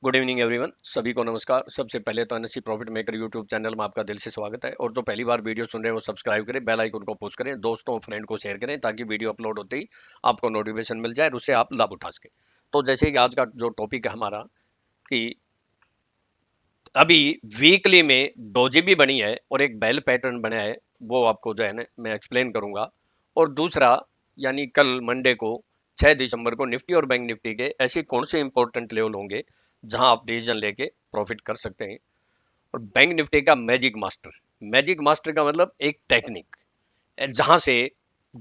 Good evening everyone, सभी को नमस्कार। सबसे पहले तो NSC profit maker YouTube channel में आपका दिल से स्वागत है। और जो पहली बार वीडियो सुन रहे हैं वो सब्सक्राइब करें, बेल आइकन को पुश करें, दोस्तों फ्रेंड को शेयर करें ताकि वीडियो अपलोड होते ही आपको नोटिफिकेशन मिल जाए और उससे आप लाभ उठा सकें। तो जैसे कि आज का जो टॉपिक है हमारा कि अभी वीकली में डोजी भी बनी है और एक बेल पैटर्न बना है, वो आपको जो है ना मैं एक्सप्लेन करूंगा। और दूसरा यानी कल मंडे को 6 दिसंबर को निफ्टी और बैंक निफ्टी के ऐसे कौन से इंपॉर्टेंट लेवल होंगे जहां आप डिसीजन लेके प्रॉफिट कर सकते हैं। और बैंक निफ्टी का मैजिक मास्टर का मतलब एक टेक्निक जहां से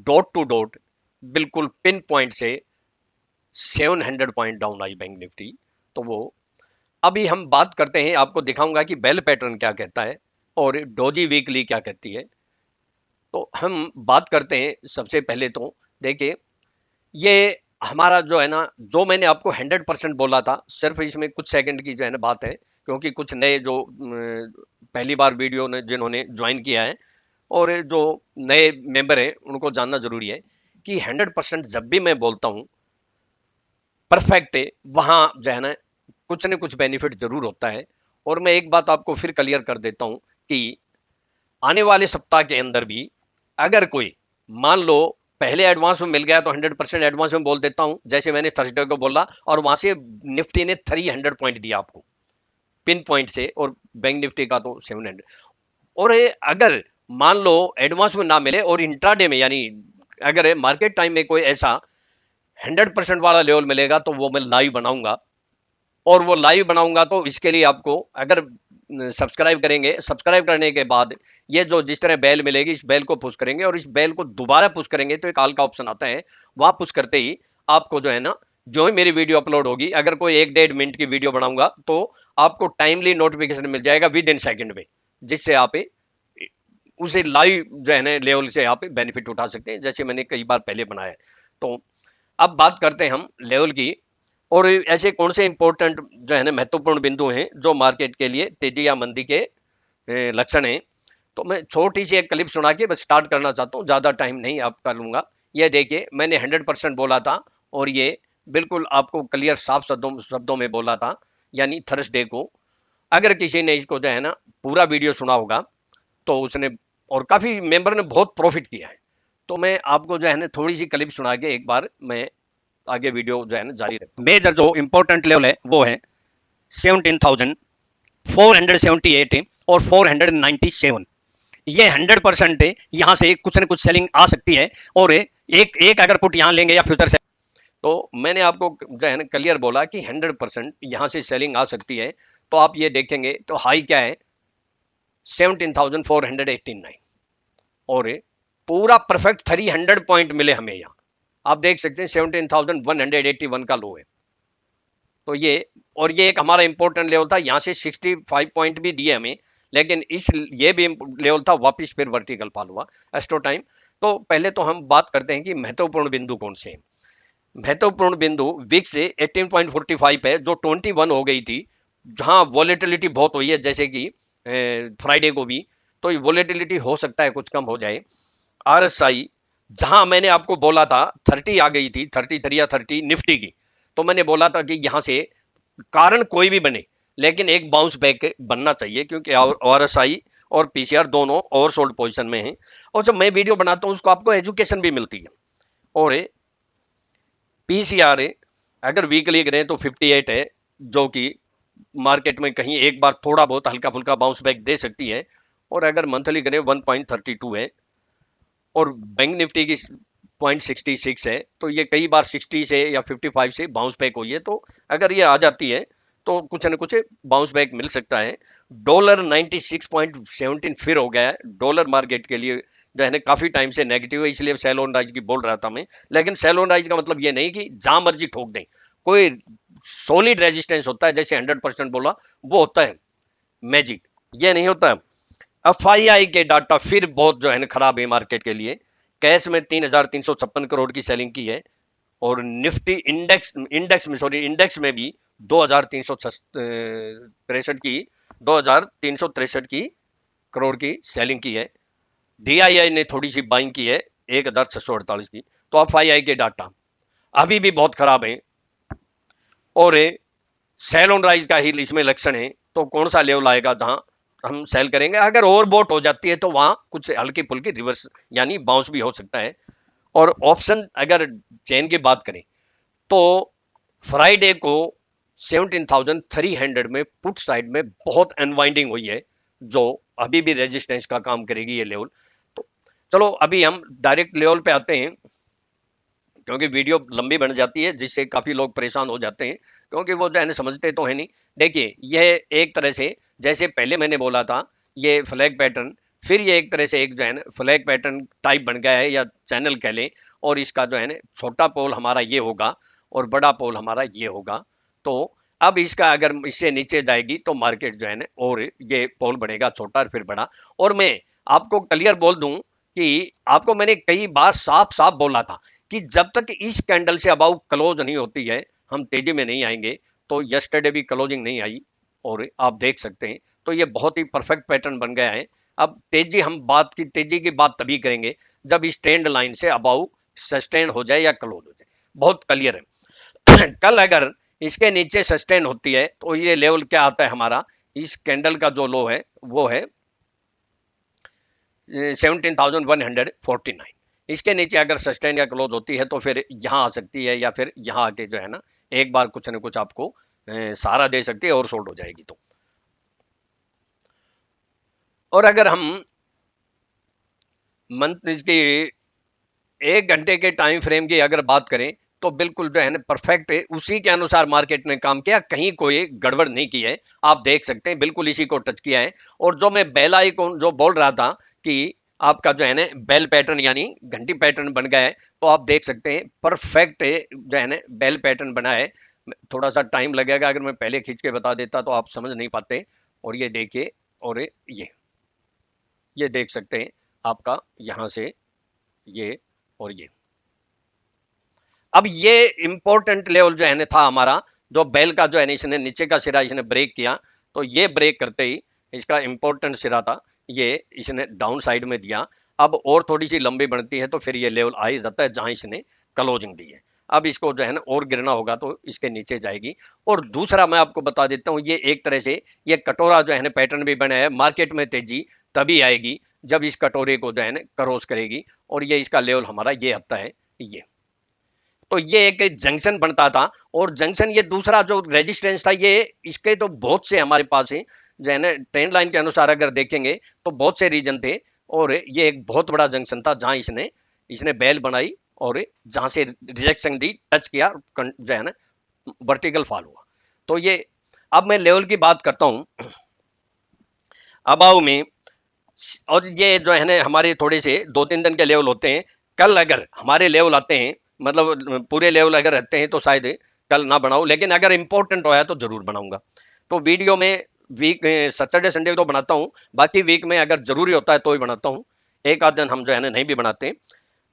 डॉट टू डॉट बिल्कुल पिन पॉइंट से 700 point down I bank Nifty. तो वो अभी हम बात करते हैं, आपको दिखाऊंगा कि बेल पैटर्न क्या कहता है और डोजी वीकली क्या कहती है। तो हम बात करते हैं सबसे पहले तो देखिए, ये हमारा जो है ना, जो मैंने आपको 100% बोला था, सिर्फ इसमें कुछ सेकंड की जो है ना बात है, क्योंकि कुछ नए जो पहली बार वीडियो ने जिन्होंने ज्वाइन किया है और जो नए मेंबर हैं उनको जानना जरूरी है कि 100% जब भी मैं बोलता हूँ परफेक्ट है, वहां जो है ना कुछ न कुछ बेनिफिट जरूर होता है। और मैं एक बात आपको फिर क्लियर कर देता हूं कि आने वाले सप्ताह के अंदर भी अगर कोई मान लो पहले एडवांस में मिल गया तो 100% एडवांस में बोल देता हूं, जैसे मैंने थर्सडे को बोला और वहां से निफ्टी ने 300 पॉइंट दिया आपको पिन पॉइंट से, और बैंक निफ्टी का तो 700। और अगर मान लो एडवांस में ना मिले और इंट्राडे में यानी अगर मार्केट टाइम में कोई ऐसा 100% वाला लेवल मिलेगा तो वो मैं लाइव बनाऊंगा। और वो लाइव बनाऊंगा तो इसके लिए आपको अगर सब्सक्राइब करेंगे, सब्सक्राइब करने के बाद ये जो जिस तरह बेल मिलेगी इस बेल को पुश करेंगे और इस बेल को दोबारा पुश करेंगे तो एक ऑल का ऑप्शन आता है, वहां पुश करते ही आपको जो है ना, जो ही मेरी वीडियो अपलोड होगी, अगर कोई 1-1.5 मिनट की वीडियो बनाऊंगा तो आपको टाइमली नोटिफिकेशन मिल जाएगा विद इन सेकेंड में, जिससे आप उसे लाइव जो है ना लेवल से आप बेनिफिट उठा सकते हैं, जैसे मैंने कई बार पहले बनाया है। तो अब बात करते हैं हम लेवल की, और ऐसे कौन से इंपॉर्टेंट जो है ना महत्वपूर्ण बिंदु हैं जो मार्केट के लिए तेजी या मंदी के लक्षण हैं। तो मैं छोटी सी एक क्लिप सुना के बस स्टार्ट करना चाहता हूँ, ज्यादा टाइम नहीं आपका लूंगा। ये देखिए, मैंने 100% बोला था और ये बिल्कुल आपको क्लियर साफ शब्दों शब्दों में बोला था, यानी थर्सडे को। अगर किसी ने इसको जो है ना पूरा वीडियो सुना होगा तो उसने, और काफी मेंबर ने बहुत प्रॉफिट किया है। तो मैं आपको जो है ना थोड़ी सी क्लिप सुना के एक बार मैं आगे वीडियो जो है ना जारी रखता हूं। मेजर जो इंपॉर्टेंट लेवल है वो है 17,478 और 497। ये 100% है, यहां से कुछ न कुछ सेलिंग आ सकती है। और एक एक अगर पुट यहां लेंगे या फ्यूचर से, तो मैंने आपको जो है ना क्लियर बोला कि 100% यहां से सेलिंग आ सकती है। तो आप ये देखेंगे तो हाई क्या है, 17,489, और पूरा परफेक्ट 300 पॉइंट मिले हमें यहाँ। आप देख सकते हैं 17,181 का लो है। तो ये, और ये एक हमारा इंपॉर्टेंट लेवल था, यहाँ से 65 पॉइंट भी दिए हमें, लेकिन इस ये भी लेवल था, वापस फिर वर्टिकल फॉल हुआ एस्ट्रो टाइम। तो पहले तो हम बात करते हैं कि महत्वपूर्ण बिंदु कौन से हैं। महत्वपूर्ण बिंदु विक्स से 18.45 है, जो 21 हो गई थी, जहां वॉलेटिलिटी बहुत हुई है, जैसे कि फ्राइडे को भी। तो ये वॉलेटिलिटी हो सकता है कुछ कम हो जाए। आरएसआई, जहां मैंने आपको बोला था 30 आ गई थी, 33 या 30 निफ्टी की, तो मैंने बोला था कि यहां से कारण कोई भी बने लेकिन एक बाउंस बैक बनना चाहिए, क्योंकि आरएसआई और पीसीआर दोनों ओवरसोल्ड पोजीशन में हैं। और जब मैं वीडियो बनाता हूं उसको आपको एजुकेशन भी मिलती है। और पीसीआर अगर वीकली करें तो 58 है, जो कि मार्केट में कहीं एक बार थोड़ा बहुत हल्का फुल्का बाउंस बैक दे सकती है। और अगर मंथली करें 1.32 है, और बैंक निफ्टी की 0.66 है, तो ये कई बार 60 से या 55 से बाउंस बैक हुई है। तो अगर ये आ जाती है तो कुछ न कुछ बाउंस बैक मिल सकता है। डॉलर 96.17 फिर हो गया है, डॉलर मार्केट के लिए जो है ना काफी टाइम से नेगेटिव है, इसलिए सेल ऑन राइज की बोल रहा था मैं। लेकिन सेल ऑन राइज का मतलब ये नहीं कि जहां मर्जी ठोक दें, कोई सॉलिड रेजिस्टेंस होता है, जैसे 100% बोला वो होता है मैजिक, ये नहीं होता। एफआईआई के डाटा फिर बहुत जो है ना खराब है मार्केट के लिए। कैश में 3,356 करोड़ की सेलिंग की है, और निफ्टी इंडेक्स में भी 2,363 की 2,363 की करोड़ की सेलिंग की है। डीआईआई ने थोड़ी सी बाइंग की है 1,648 की। तो एफआईआई के डाटा अभी भी बहुत खराब है। और सेल ऑन राइज का ही इसमें लक्षण है, तो कौन सा लेवल आएगा जहां हम सेल करेंगे। अगर ओवरबॉट हो जाती है तो वहां कुछ हल्की फुल्की रिवर्स यानी बाउंस भी हो सकता है। और ऑप्शन अगर चेन की बात करें तो फ्राइडे को 17,300 में पुट साइड में बहुत अनवाइंडिंग हुई है, जो अभी भी रेजिस्टेंस का काम करेगी ये लेवल। तो चलो अभी हम डायरेक्ट लेवल पे आते हैं, क्योंकि वीडियो लंबी बन जाती है जिससे काफी लोग परेशान हो जाते हैं, क्योंकि वो जो है समझते तो है नहीं। देखिए यह एक तरह से जैसे पहले मैंने बोला था ये फ्लैग पैटर्न, फिर ये एक तरह से एक जो है फ्लैग पैटर्न टाइप बन गया है या चैनल कह लें। और इसका जो है छोटा पोल हमारा ये होगा और बड़ा पोल हमारा ये होगा। तो अब इसका अगर इससे नीचे जाएगी तो मार्केट जो है और ये पोल बढ़ेगा छोटा और फिर बड़ा। और मैं आपको क्लियर बोल दूं कि आपको मैंने कई बार साफ साफ बोला था कि जब तक इस कैंडल से अबाउ क्लोज नहीं होती है हम तेजी में नहीं आएंगे। तो यस्टरडे भी क्लोजिंग नहीं आई और आप देख सकते हैं, तो ये बहुत ही परफेक्ट पैटर्न बन गया है। अब तेजी हम बात की तेजी की बात तभी करेंगे जब इस ट्रेंड लाइन से अबाउ सस्टेन हो जाए या क्लोज हो जाए। बहुत क्लियर है। कल अगर इसके नीचे सस्टेन होती है तो ये लेवल क्या आता है हमारा, इस कैंडल का जो लो है वो है 17,149। इसके नीचे अगर सस्टेन या क्लोज होती है तो फिर यहां आ सकती है या फिर यहां आके जो है एक बार कुछ ना कुछ आपको सहारा दे सकती है और शॉर्ट हो जाएगी। तो और अगर हम मंथ इसकी 1 घंटे के टाइम फ्रेम की अगर बात करें तो बिल्कुल जो है परफेक्ट है, उसी के अनुसार मार्केट ने काम किया, कहीं कोई गड़बड़ नहीं की है। आप देख सकते हैं बिल्कुल इसी को टच किया है। और जो मैं बेल आइकॉन जो बोल रहा था कि आपका जो है बेल पैटर्न यानी घंटी पैटर्न बन गया है, तो आप देख सकते हैं परफेक्ट जो है बेल पैटर्न बना है। थोड़ा सा टाइम लगेगा, अगर मैं पहले खींच के बता देता तो आप समझ नहीं पाते। और ये देखिए, और ये देख सकते हैं आपका यहां से ये और ये। अब ये इंपॉर्टेंट लेवल जो है था हमारा, जो बेल का जो है इसने नीचे का सिरा इसने ब्रेक किया, तो ये ब्रेक करते ही इसका इंपॉर्टेंट सिरा था ये इसने डाउन साइड में दिया। अब और थोड़ी सी लंबी बनती है तो फिर ये लेवल आ ही जाता है जहां इसने क्लोजिंग दी है। अब इसको जो है और गिरना होगा तो इसके नीचे जाएगी। और दूसरा मैं आपको बता देता हूं, ये एक तरह से ये कटोरा जो है पैटर्न भी बना है। मार्केट में तेजी तभी आएगी जब इस कटोरे को जो है क्रॉस करेगी। और ये इसका लेवल हमारा ये आता है ये। तो ये एक जंक्शन बनता था, और जंक्शन ये दूसरा जो रेजिस्टेंस था ये इसके तो बहुत से हमारे पास है जो है ट्रेंड लाइन के अनुसार अगर देखेंगे तो बहुत से रीजन थे। और ये एक बहुत बड़ा जंक्शन था जहां इसने इसने बेल बनाई और जहां से रिजेक्शन दी, टच किया, जो है वर्टिकल फॉल हुआ। तो ये अब मैं लेवल की बात करता हूं अबाव में। और ये जो है हमारे थोड़े से 2-3 दिन के लेवल होते हैं। कल अगर हमारे लेवल आते हैं, मतलब पूरे लेवल अगर रहते हैं तो शायद कल ना बनाऊं, लेकिन अगर इंपॉर्टेंट होया तो जरूर बनाऊंगा। तो वीडियो में वीक सैटरडे संडे तो बनाता हूं, बाकी वीक में अगर जरूरी होता है तो ही बनाता हूं। एक आध दिन हम जो है नहीं भी बनाते।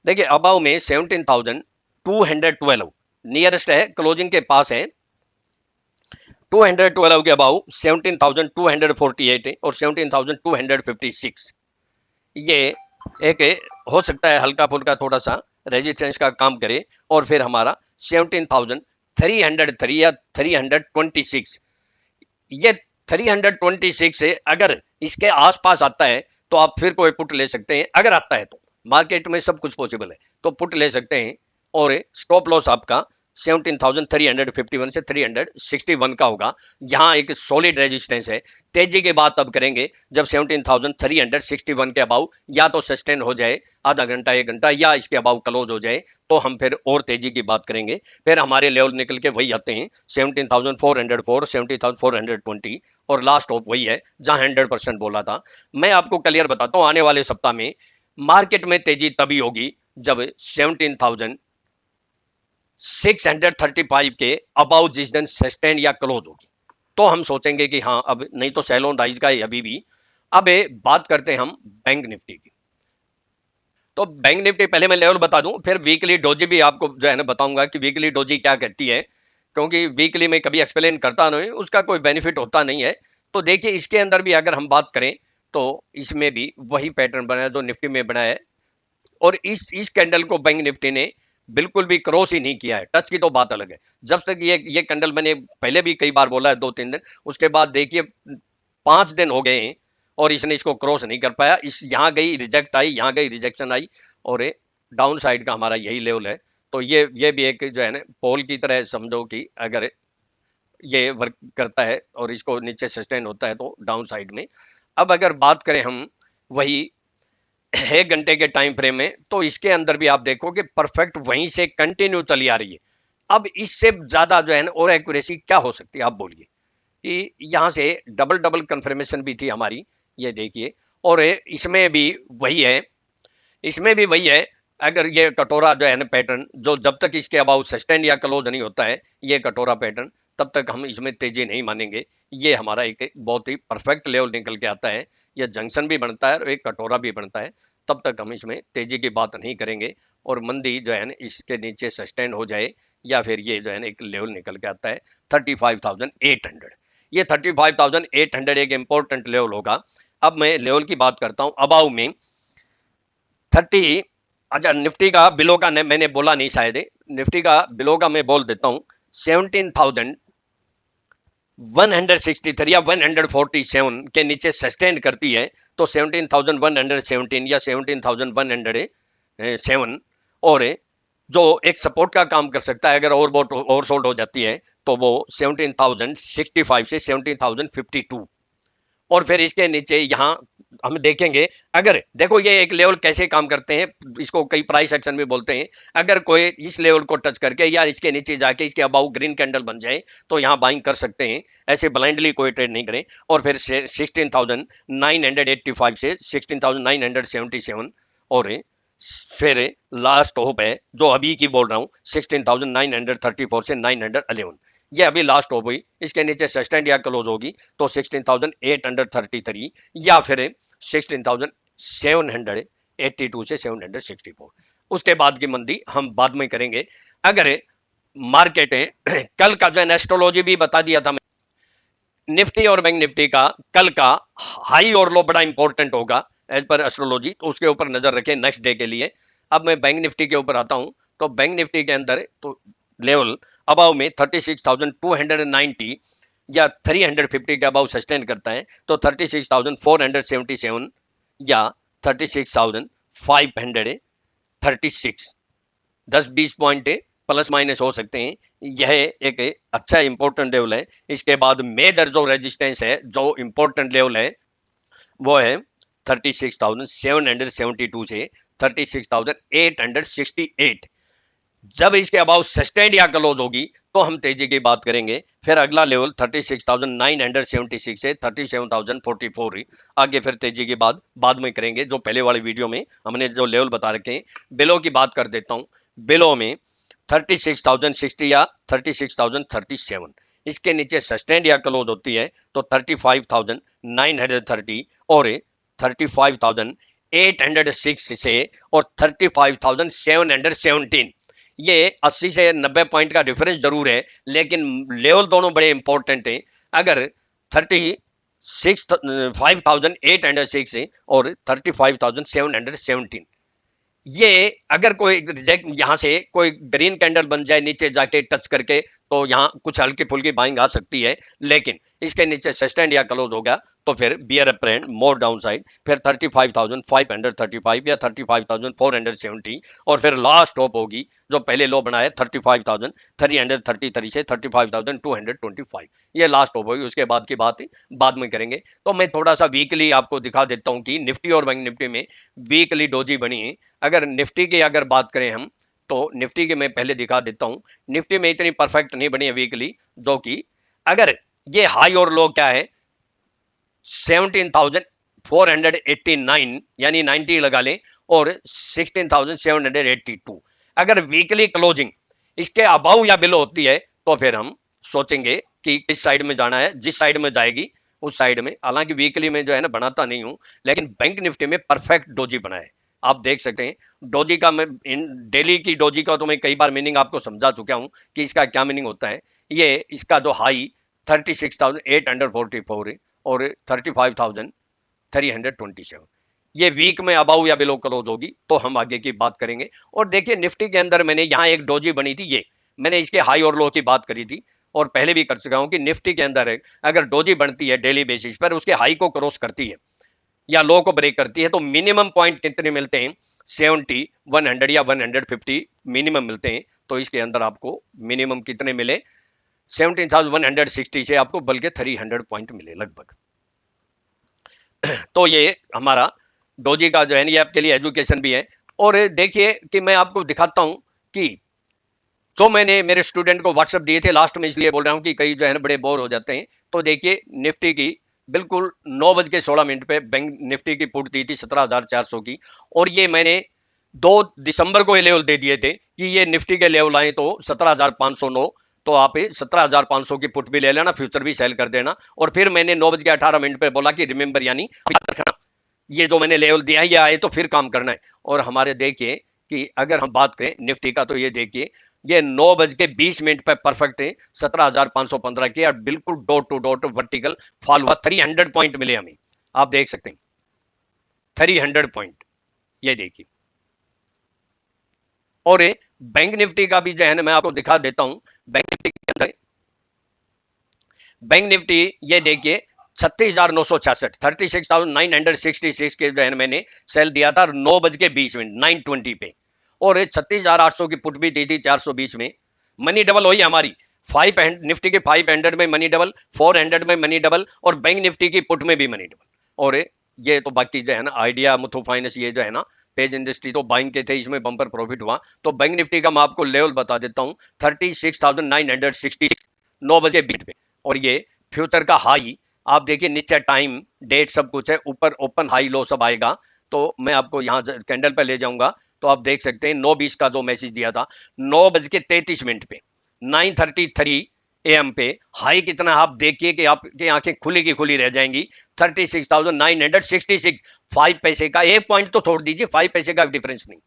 देखिए अबाव में 17,212 नियरेस्ट है, क्लोजिंग के पास है। 212 के अबाउ 17,248 है और 17,256 ये एक हो सकता है हल्का फुल्का थोड़ा सा रेजिस्टेंस का काम करे। और फिर हमारा 17,303 या 326, ये 326 से अगर इसके आसपास आता है तो आप फिर कोई पुट ले सकते हैं। अगर आता है तो मार्केट में सब कुछ पॉसिबल है, तो पुट ले सकते हैं। और स्टॉप लॉस आपका 17,351 से 361 का होगा। यहाँ एक सॉलिड रेजिस्टेंस है। तेजी की बात अब करेंगे जब 17,361 के अबाउ या तो सस्टेन हो जाए आधा घंटा 1 घंटा, या इसके अबाउ क्लोज हो जाए, तो हम फिर और तेजी की बात करेंगे। फिर हमारे लेवल निकल के वही आते हैं 17,404, 17,420 और लास्ट ऑफ वही है जहां 100% बोला था। मैं आपको क्लियर बताता हूं, आने वाले सप्ताह में मार्केट में तेजी तभी होगी जब 17,635 के अबाउ जिस दिन सस्टेन या क्लोज होगी, तो हम सोचेंगे कि हाँ अब नहीं तो सेल ऑन राइज का है अभी भी। अब बात करते हैं हम बैंक निफ्टी की। तो बैंक निफ्टी पहले मैं लेवल बता दूं, फिर वीकली डोजी भी आपको जो है बताऊंगा कि वीकली डोजी क्या कहती है, क्योंकि वीकली में कभी एक्सप्लेन करता नहीं, उसका कोई बेनिफिट होता नहीं है। तो देखिए इसके अंदर भी अगर हम बात करें तो इसमें भी वही पैटर्न बना है जो निफ्टी में बना है। और इस कैंडल को बैंक निफ्टी ने बिल्कुल भी क्रॉस ही नहीं किया है, टच की तो बात अलग है। जब तक ये कैंडल, मैंने पहले भी कई बार बोला है, 2-3 दिन, उसके बाद देखिए 5 दिन हो गए हैं और इसने इसको क्रॉस नहीं कर पाया। इस यहाँ गई रिजेक्ट आई, यहाँ गई रिजेक्शन आई, और डाउन साइड का हमारा यही लेवल है। तो ये भी एक जो है ना पोल की तरह समझो कि अगर ये वर्क करता है और इसको नीचे सस्टेन होता है तो डाउन साइड में। अब अगर बात करें हम वही 1 घंटे के टाइम फ्रेम में, तो इसके अंदर भी आप देखो कि परफेक्ट वहीं से कंटिन्यू चली आ रही है। अब इससे ज्यादा जो है ना और एक्यूरेसी क्या हो सकती है, आप बोलिए। कि यहाँ से डबल डबल कंफर्मेशन भी थी हमारी, ये देखिए, और इसमें भी वही है, इसमें भी वही है। अगर ये कटोरा जो है ना पैटर्न, जो जब तक इसके अबाउट सस्टेंड या क्लोज नहीं होता है ये कटोरा पैटर्न, तब तक हम इसमें तेजी नहीं मानेंगे। ये हमारा एक बहुत ही परफेक्ट लेवल निकल के आता है, ये जंक्शन भी बनता है और एक कटोरा भी बनता है, तब तक हम इसमें तेजी की बात नहीं करेंगे। और मंदी जो है ना इसके नीचे सस्टेन हो जाए या फिर ये जो है ना एक लेवल निकल के आता है 35,800। ये 35,800 एक इंपॉर्टेंट लेवल होगा। अब मैं लेवल की बात करता हूं अबाउ में 30। अच्छा, निफ्टी का बिलो का मैंने बोला नहीं शायद, निफ्टी का बिलो का मैं बोल देता हूं 17,163 या 147 के नीचे सस्टेन करती है तो 17,117 या 17,107, और जो एक सपोर्ट का काम कर सकता है अगर ओवरसोल्ड हो जाती है तो वो 17,065 से 17,052। और फिर इसके नीचे यहां हम देखेंगे, अगर देखो ये एक लेवल कैसे काम करते हैं, इसको कई प्राइस एक्शन भी बोलते हैं। अगर कोई इस लेवल को टच करके या इसके नीचे जाके इसके अबाउ ग्रीन कैंडल बन जाए तो यहां बाइंग कर सकते हैं, ऐसे ब्लाइंडली कोई ट्रेड नहीं करें। और फिर 16,985 से 16,977, और फिर लास्ट होप है जो अभी की बोल रहा हूं 16,934 से 911, ये अभी लास्ट हो गई। इसके नीचे सस्टेंड या क्लोज होगी तो 16,833 या फिर 16,782 से 764। उसके बाद की मंदी हम बाद में करेंगे। अगर मार्केट है कल का जो है एस्ट्रोलॉजी भी बता दिया था निफ्टी और बैंक निफ्टी का, कल का हाई और लो बड़ा इंपॉर्टेंट होगा एज पर एस्ट्रोलॉजी, तो उसके ऊपर नजर रखें नेक्स्ट डे के लिए। अब मैं बैंक निफ्टी के ऊपर आता हूं, तो बैंक निफ्टी के अंदर तो लेवल अबाव में 36,290 या 350 के अबाव सस्टेन करता है तो 36,477 या 36,536, 10-20 पॉइंट प्लस माइनस हो सकते हैं। यह एक अच्छा इंपॉर्टेंट लेवल है। इसके बाद मेजर जो रेजिस्टेंस है, जो इंपॉर्टेंट लेवल है, वो है 36,772 से 36,868। जब इसके अबाउट सस्टेंड या क्लोज होगी तो हम तेजी की बात करेंगे। फिर अगला लेवल 36,976 से 37,044, आगे फिर तेजी की बात बाद में करेंगे। जो पहले वाली वीडियो में हमने जो लेवल बता रखे हैं, बिलो की बात कर देता हूं। बिलो में 36,060 या 36,037, इसके नीचे सस्टेंड या क्लोज होती है तो 35,930 और 35,806 से और 35,717। ये 80 से 90 पॉइंट का डिफरेंस जरूर है, लेकिन लेवल दोनों बड़े इंपॉर्टेंट हैं। अगर 35,806 और 35,717, ये अगर कोई रिजेक्ट यहां से कोई ग्रीन कैंडल बन जाए नीचे जाके टच करके तो यहां कुछ हल्की फुल्की बाइंग आ सकती है, लेकिन इसके नीचे सस्टेंड या क्लोज होगा तो फिर बियर अप ट्रेंड मोर डाउन साइड, फिर 35,535 या 35,470, और फिर लास्ट टॉप होगी जो पहले लो बनाया 35,333 से 35,225, ये लास्ट टॉप होगी। उसके बाद की बात बाद में करेंगे। तो मैं थोड़ा सा वीकली आपको दिखा देता हूं कि निफ्टी और बैंक निफ्टी में वीकली डोजी बनी है। अगर निफ्टी की अगर बात करें हम तो निफ्टी के मैं पहले दिखा देता हूं। निफ्टी में इतनी परफेक्ट नहीं बनी है वीकली, जो कि अगर ये हाई और लो क्या है 17,489 यानी 90 लगा लें और 16,782, अगर वीकली क्लोजिंग इसके अबाउ या बिलो होती है तो फिर हम सोचेंगे कि किस साइड में जाना है। जिस साइड में जाएगी उस साइड में, हालांकि वीकली में जो है ना बनाता नहीं हूं, लेकिन बैंक निफ्टी में परफेक्ट डोजी बना है। आप देख सकते हैं डोजी का, मैं डेली की डोजी का तो मैं कई बार मीनिंग आपको समझा चुका हूं कि इसका क्या मीनिंग होता है। ये इसका जो हाई 36,844 और 35,327, ये वीक में अबाउ या बिलो क्लोज होगी तो हम आगे की बात करेंगे। और देखिए निफ्टी के अंदर मैंने यहाँ एक डोजी बनी थी, ये मैंने इसके हाई और लो की बात करी थी और पहले भी कर चुका हूं कि निफ्टी के अंदर अगर डोजी बनती है डेली बेसिस पर, उसके हाई को क्रॉस करती है या लो को ब्रेक करती है, तो मिनिमम पॉइंट कितने मिलते हैं? 70, 100 या 150 मिनिमम मिलते हैं। तो इसके अंदर आपको मिनिमम कितने मिले? 17,160 से आपको बल्कि 300 पॉइंट मिले लगभग। तो ये हमारा डोजी का जो है ये आपके लिए एजुकेशन भी है। और देखिए कि मैं आपको दिखाता हूं कि जो मैंने मेरे स्टूडेंट को व्हाट्सएप दिए थे लास्ट में, इसलिए बोल रहा हूं कि कई जो है ना बड़े बोर हो जाते हैं। तो देखिए निफ्टी की बिल्कुल 9:16 पे बैंक निफ्टी की पुट दी थी 17,400 की, और ये मैंने 2 दिसंबर को ये लेवल दे दिए थे कि ये निफ्टी के लेवल आए तो 17,509, तो आप 17,500 की पुट भी ले लेना, फ्यूचर भी सेल कर देना। और फिर मैंने 9:18 पे बोला कि रिमेंबर, यानी रखना, ये जो मैंने लेवल दिया है ये आए तो फिर काम करना है। और हमारे देखिए कि अगर हम बात करें निफ्टी का, तो ये देखिए ये 9:20 पे परफेक्ट है 17,515 की, और बिल्कुल dot to dot vertical fall हुआ। 300 पॉइंट मिले हमें, आप देख सकते हैं 300 पॉइंट, ये देखिए। और बैंक निफ्टी का भी जो है ना मैं आपको दिखा देता हूं। बैंक निफ्टी के अंदर, बैंक निफ्टी ये देखिए 36,966, 36,966 के जो है मैंने सेल दिया था 9:20 9:20 पे, और 36,800 की पुट भी दी थी 420 में। मनी डबल हुई हमारी, निफ्टी के 500 में मनी डबल, 400 में मनी डबल, और बैंक निफ्टी की पुट में भी मनी डबल। और ये तो बाकी जो है ना आइडिया, मुथू फाइनेंस, ये जो है ना पेज इंडस्ट्री तो बाइंग के थे, इसमें बम्पर प्रॉफिट हुआ। तो बैंक निफ्टी का मैं आपको लेवल बता देता हूं 36,966, 9:20 पे। और ये फ्यूचर का हाई आप देखिए, नीचे टाइम डेट सब कुछ है, ऊपर ओपन हाई लो सब आएगा। तो मैं आपको यहाँ कैंडल पे ले जाऊंगा तो आप देख सकते हैं 9:20 का जो मैसेज दिया था 9:33 पे 9:33 AM पे हाई कितना, आप देखिए कि आपकी आंखें खुली की खुली रह जाएंगी। 36,966, 5 पैसे का, एक पॉइंट तो छोड़ दीजिए, 5 पैसे का डिफरेंस नहीं,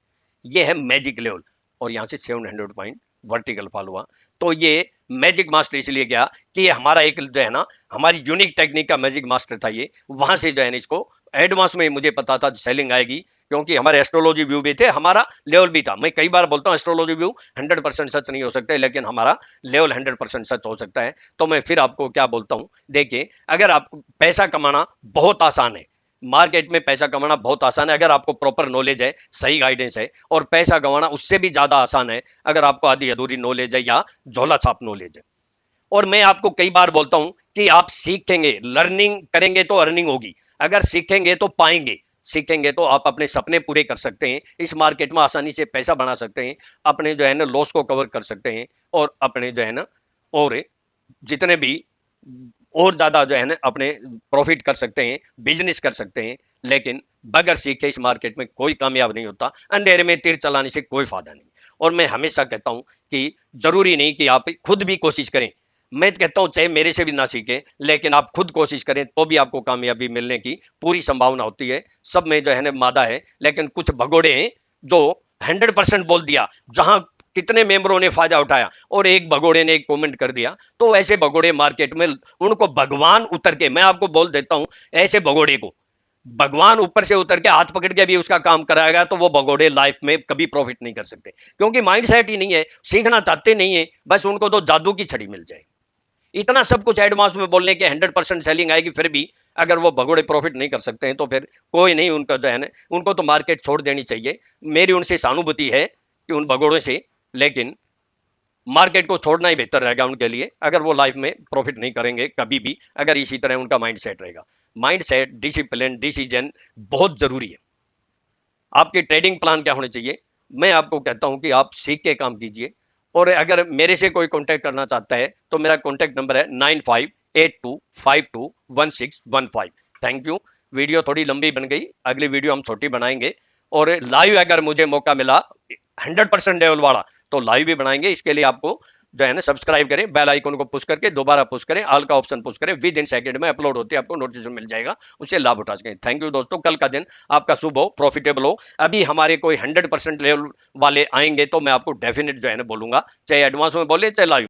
ये है मैजिक लेवल। और यहां से 700 पॉइंट वर्टिकल फॉल हुआ। तो ये मैजिक मास्टर इसलिए गया कि ये हमारा एक जो है ना हमारी यूनिक टेक्निक का मैजिक मास्टर था ये, वहां से जो है ना इसको एडवांस में मुझे पता था सेलिंग आएगी, क्योंकि हमारे एस्ट्रोलॉजी व्यू भी थे, हमारा लेवल भी था। मैं कई बार बोलता हूँ एस्ट्रोलॉजी व्यू 100% सच नहीं हो सकता, लेकिन हमारा लेवल 100% सच हो सकता है। तो मैं फिर आपको क्या बोलता हूँ, देखिए अगर आपको पैसा कमाना बहुत आसान है, मार्केट में पैसा कमाना बहुत आसान है अगर आपको प्रॉपर नॉलेज है, सही गाइडेंस है। और पैसा कमाना उससे भी ज्यादा आसान है अगर आपको आधी अधूरी नॉलेज है या झोला छाप नॉलेज है। और मैं आपको कई बार बोलता हूं कि आप सीखेंगे, लर्निंग करेंगे तो अर्निंग होगी, अगर सीखेंगे तो पाएंगे, सीखेंगे तो आप अपने सपने पूरे कर सकते हैं, इस मार्केट में आसानी से पैसा बना सकते हैं, अपने जो है ना लॉस को कवर कर सकते हैं, और अपने जो है ना और जितने भी और ज्यादा जो है ना अपने प्रॉफिट कर सकते हैं, बिजनेस कर सकते हैं। लेकिन बगैर सीखे इस मार्केट में कोई कामयाब नहीं होता, अंधेरे में तीर चलाने से कोई फायदा नहीं। और मैं हमेशा कहता हूं कि जरूरी नहीं कि आप खुद भी कोशिश करें, मैं कहता हूं चाहे मेरे से भी ना सीखें, लेकिन आप खुद कोशिश करें तो भी आपको कामयाबी मिलने की पूरी संभावना होती है। सब में जो है ना मादा है, लेकिन कुछ भगोड़े हैं जो 100% बोल दिया, जहां कितने मेंबरों ने फायदा उठाया, और एक भगोड़े ने एक कमेंट कर दिया। तो ऐसे भगोड़े मार्केट में, उनको भगवान उतर के, मैं आपको बोल देता हूं, ऐसे भगोड़े को भगवान ऊपर से उतर के हाथ पकड़ के भी उसका काम कराएगा तो वो भगोड़े लाइफ में कभी प्रॉफिट नहीं कर सकते, क्योंकि माइंड सेट ही नहीं है, सीखना चाहते नहीं है, बस उनको तो जादू की छड़ी मिल जाए। इतना सब कुछ एडवांस में बोलने के 100% सेलिंग आएगी, फिर भी अगर वो भगोड़े प्रॉफिट नहीं कर सकते हैं तो फिर कोई नहीं, उनका जो है ना उनको तो मार्केट छोड़ देनी चाहिए। मेरी उनसे सहानुभूति है कि उन भगोड़ों से, लेकिन मार्केट को छोड़ना ही बेहतर रहेगा उनके लिए, अगर वो लाइफ में प्रॉफिट नहीं करेंगे कभी भी, अगर इसी तरह उनका माइंड सेट रहेगा। माइंड सेट, डिसिप्लिन, डिसीजन बहुत जरूरी है। आपके ट्रेडिंग प्लान क्या होने चाहिए, मैं आपको कहता हूं कि आप सीख के काम कीजिए। और अगर मेरे से कोई कांटेक्ट करना चाहता है तो मेरा कांटेक्ट नंबर है 9582521615। Thank you. वीडियो थोड़ी लंबी बन गई, अगली वीडियो हम छोटी बनाएंगे। और लाइव अगर मुझे मौका मिला 100% लेवल वाला तो लाइव भी बनाएंगे। इसके लिए आपको जो है ना सब्सक्राइब करें, बेल आइकन को पुश करके दोबारा पुश करें, ऑल का ऑप्शन पुश करें, विद इन सेकंड में अपलोड होते आपको नोटिफिकेशन मिल जाएगा, उससे लाभ उठा सकें। थैंक यू दोस्तों, कल का दिन आपका शुभ हो, प्रॉफिटेबल हो। अभी हमारे कोई 100% लेवल वाले आएंगे तो मैं आपको डेफिनेट जो है ना बोलूंगा, चाहे एडवांस में बोले चाहे लाइव।